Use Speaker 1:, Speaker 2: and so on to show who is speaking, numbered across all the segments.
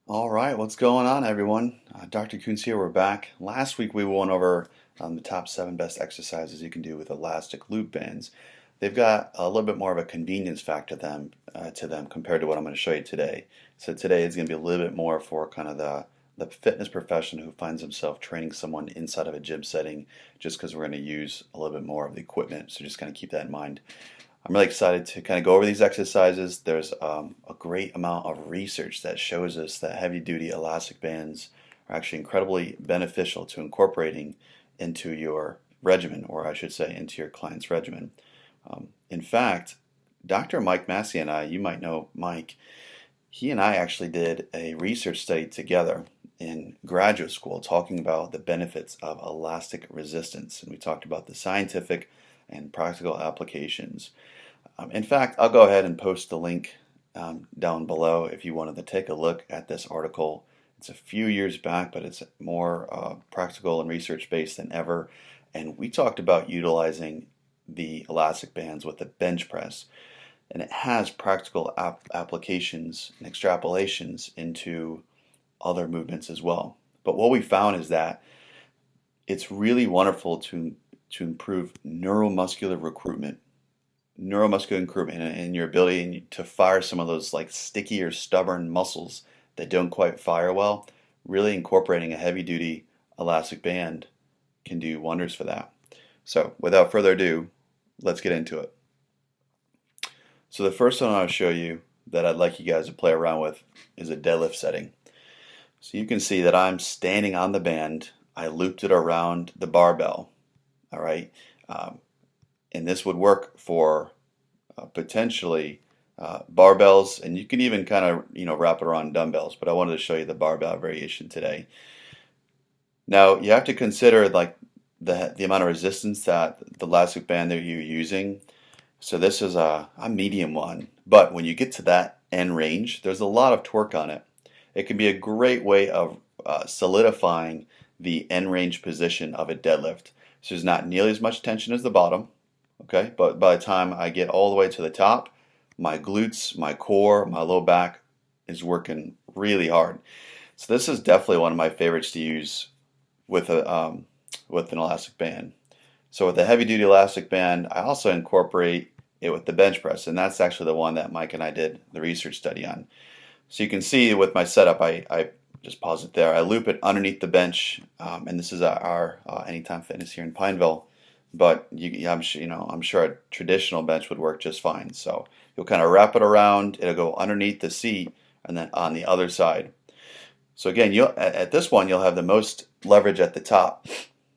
Speaker 1: All right, what's going on, everyone? Dr. Coons here. We're back. Last week we went over the top 7 best exercises you can do with elastic loop bands. They've got a little bit more of a convenience factor to them compared to what I'm going to show you today. So today is going to be a little bit more for kind of the fitness professional who finds himself training someone inside of a gym setting, just because we're going to use a little bit more of the equipment. So just kind of keep that in mind. I'm really excited to kind of go over these exercises. There's a great amount of research that shows us that heavy duty elastic bands are actually incredibly beneficial to incorporating into your regimen, or I should say, into your client's regimen. In fact, Dr. Mike Massey and I, you might know Mike, he and I actually did a research study together in graduate school talking about the benefits of elastic resistance. And we talked about the scientific and practical applications. In fact, I'll go ahead and post the link down below if you wanted to take a look at this article. It's a few years back, but it's more practical and research based than ever. And we talked about utilizing the elastic bands with the bench press. And it has practical applications and extrapolations into other movements as well. But what we found is that it's really wonderful to improve neuromuscular recruitment and your ability to fire some of those like sticky or stubborn muscles that don't quite fire well. Really incorporating a heavy duty elastic band can do wonders for that. So without further ado, let's get into it. So the first one I'll show you that I'd like you guys to play around with is a deadlift setting. So you can see that I'm standing on the band. I looped it around the barbell. All right. And this would work for potentially barbells, and you can even kind of wrap it around dumbbells, but I wanted to show you the barbell variation today. Now you have to consider like the amount of resistance that the elastic band that you're using. So this is a medium one, but when you get to that end range, there's a lot of torque on it. It can be a great way of solidifying the end range position of a deadlift. So there's not nearly as much tension as the bottom, okay? But by the time I get all the way to the top, my glutes, my core, my low back is working really hard. So this is definitely one of my favorites to use with with an elastic band. So with the heavy duty elastic band, I also incorporate it with the bench press, and that's actually the one that Mike and I did the research study on. So you can see with my setup, I just pause it there. I loop it underneath the bench, and this is our Anytime Fitness here in Pineville. But I'm sure a traditional bench would work just fine. So you'll kind of wrap it around. It'll go underneath the seat, and then on the other side. So again, at this one you'll have the most leverage at the top.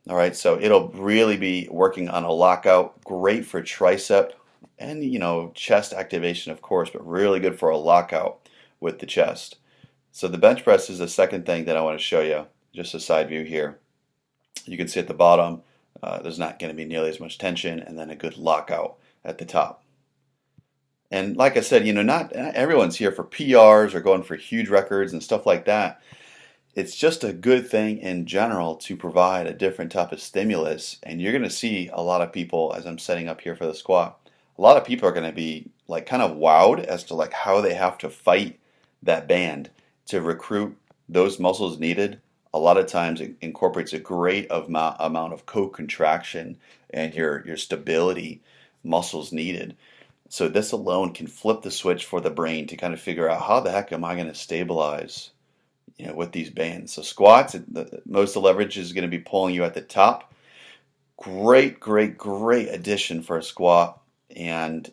Speaker 1: All right, so it'll really be working on a lockout. Great for tricep and chest activation, of course, but really good for a lockout with the chest. So the bench press is the second thing that I want to show you. Just a side view here. You can see at the bottom, there's not going to be nearly as much tension, and then a good lockout at the top. And like I said, not everyone's here for PRs or going for huge records and stuff like that. It's just a good thing in general to provide a different type of stimulus. And you're going to see a lot of people, as I'm setting up here for the squat, a lot of people are going to be like kind of wowed as to like how they have to fight that band to recruit those muscles needed. A lot of times it incorporates a great amount of co-contraction and your stability muscles needed. So this alone can flip the switch for the brain to kind of figure out how the heck am I going to stabilize with these bands. So squats, most of the leverage is going to be pulling you at the top. Great addition for a squat, and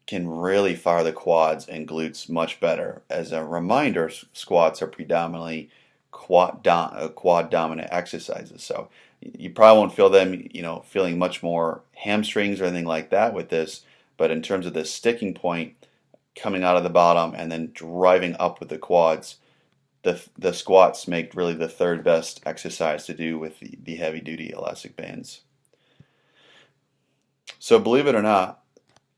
Speaker 1: can really fire the quads and glutes much better. As a reminder, squats are predominantly quad dominant exercises. So you probably won't feel them, feeling much more hamstrings or anything like that with this. But in terms of the sticking point, coming out of the bottom and then driving up with the quads, the squats make really the third best exercise to do with the heavy duty elastic bands. So believe it or not,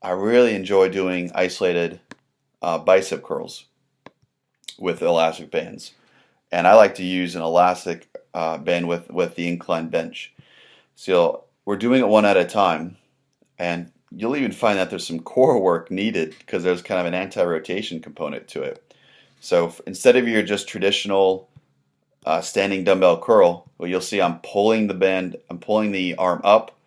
Speaker 1: I really enjoy doing isolated bicep curls with elastic bands. And I like to use an elastic band with the incline bench. So we're doing it one at a time, and you'll even find that there's some core work needed because there's kind of an anti-rotation component to it. So instead of your just traditional standing dumbbell curl, well, you'll see I'm pulling I'm pulling the arm up,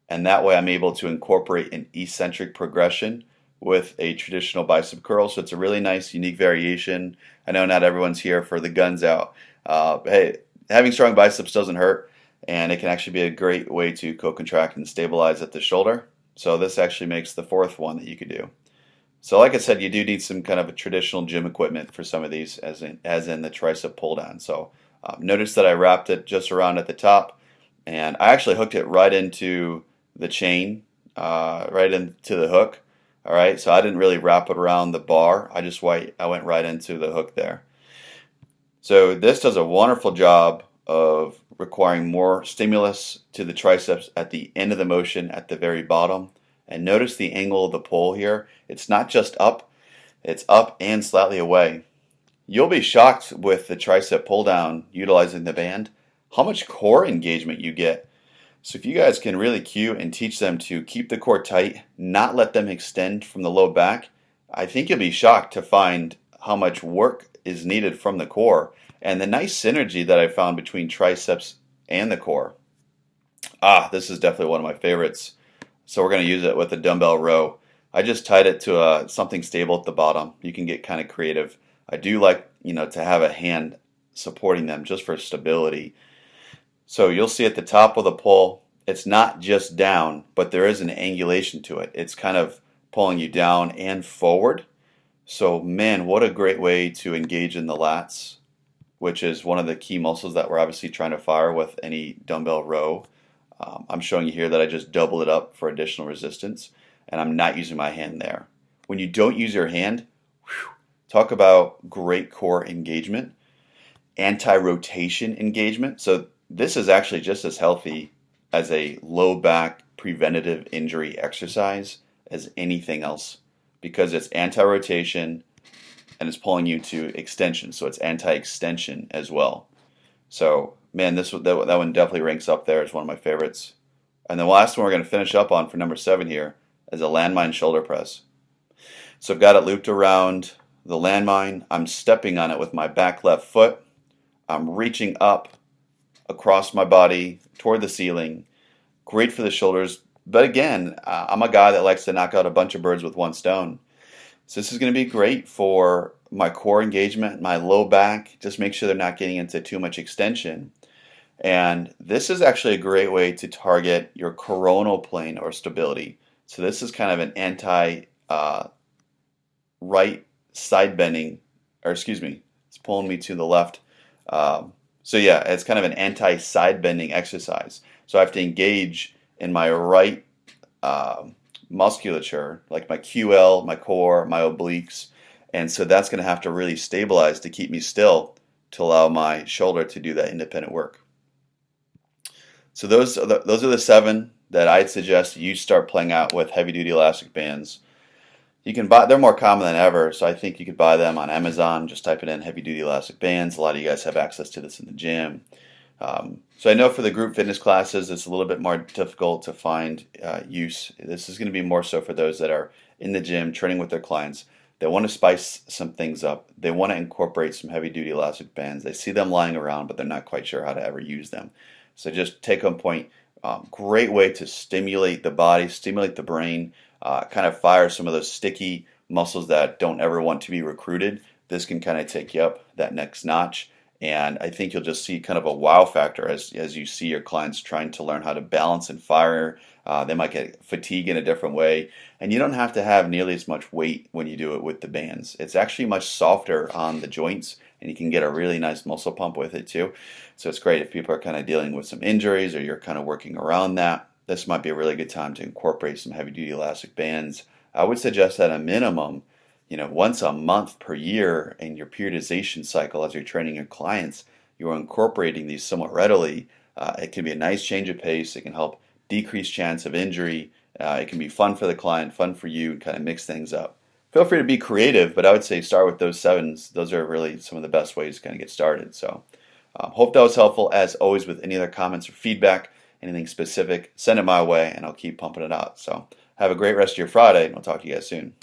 Speaker 1: and that way I'm able to incorporate an eccentric progression with a traditional bicep curl. So it's a really nice, unique variation. I know not everyone's here for the guns out. Hey, having strong biceps doesn't hurt, and it can actually be a great way to co-contract and stabilize at the shoulder. So this actually makes the fourth one that you could do. So like I said, you do need some kind of a traditional gym equipment for some of these, as in the tricep pull down. So notice that I wrapped it just around at the top, and I actually hooked it right into the chain, right into the hook. All right, so I didn't really wrap it around the bar. I went right into the hook there. So this does a wonderful job of requiring more stimulus to the triceps at the end of the motion at the very bottom. And notice the angle of the pull here. It's not just up, it's up and slightly away. You'll be shocked with the tricep pull down utilizing the band, how much core engagement you get. So if you guys can really cue and teach them to keep the core tight, not let them extend from the low back, I think you'll be shocked to find how much work is needed from the core and the nice synergy that I found between triceps and the core. This is definitely one of my favorites. So we're going to use it with a dumbbell row. I just tied it to something stable at the bottom. You can get kind of creative. I do like, to have a hand supporting them just for stability. So you'll see at the top of the pull, it's not just down, but there is an angulation to it. It's kind of pulling you down and forward. So man, what a great way to engage in the lats, which is one of the key muscles that we're obviously trying to fire with any dumbbell row. I'm showing you here that I just doubled it up for additional resistance, and I'm not using my hand there. When you don't use your hand, talk about great core engagement, anti-rotation engagement. So this is actually just as healthy as a low back preventative injury exercise as anything else, because it's anti-rotation and it's pulling you to extension. So it's anti-extension as well. So man, that one definitely ranks up there as one of my favorites. And the last one we're going to finish up on for number 7 here is a landmine shoulder press. So I've got it looped around the landmine. I'm stepping on it with my back left foot. I'm reaching up across my body toward the ceiling. Great for the shoulders. But again, I'm a guy that likes to knock out a bunch of birds with one stone. So this is going to be great for my core engagement, my low back. Just make sure they're not getting into too much extension. And this is actually a great way to target your coronal plane or stability. So this is kind of an right side bending, or excuse me, it's pulling me to the left. So yeah, it's kind of an anti-side bending exercise. So I have to engage in my right musculature, like my QL, my core, my obliques. And so that's going to have to really stabilize to keep me still to allow my shoulder to do that independent work. So those are the 7 that I'd suggest you start playing out with heavy duty elastic bands. You can buy, they're more common than ever, so I think you could buy them on Amazon. Just type it in, heavy duty elastic bands. A lot of you guys have access to this in the gym. So I know for the group fitness classes, it's a little bit more difficult to find use. This is going to be more so for those that are in the gym training with their clients. They want to spice some things up. They want to incorporate some heavy duty elastic bands. They see them lying around, but they're not quite sure how to ever use them. So just take on point. Great way to stimulate the body, stimulate the brain, kind of fire some of those sticky muscles that don't ever want to be recruited. This can kind of take you up that next notch. And I think you'll just see kind of a wow factor as you see your clients trying to learn how to balance and fire. They might get fatigue in a different way. And you don't have to have nearly as much weight when you do it with the bands. It's actually much softer on the joints, and you can get a really nice muscle pump with it too. So it's great if people are kind of dealing with some injuries or you're kind of working around that. This might be a really good time to incorporate some heavy duty elastic bands. I would suggest at a minimum, once a month per year in your periodization cycle as you're training your clients, you're incorporating these somewhat readily. It can be a nice change of pace. It can help decrease chance of injury. It can be fun for the client, fun for you, and kind of mix things up. Feel free to be creative, but I would say start with those 7s. Those are really some of the best ways to kind of get started. So hope that was helpful. As always, with any other comments or feedback, anything specific, send it my way, and I'll keep pumping it out. So have a great rest of your Friday, and I'll talk to you guys soon.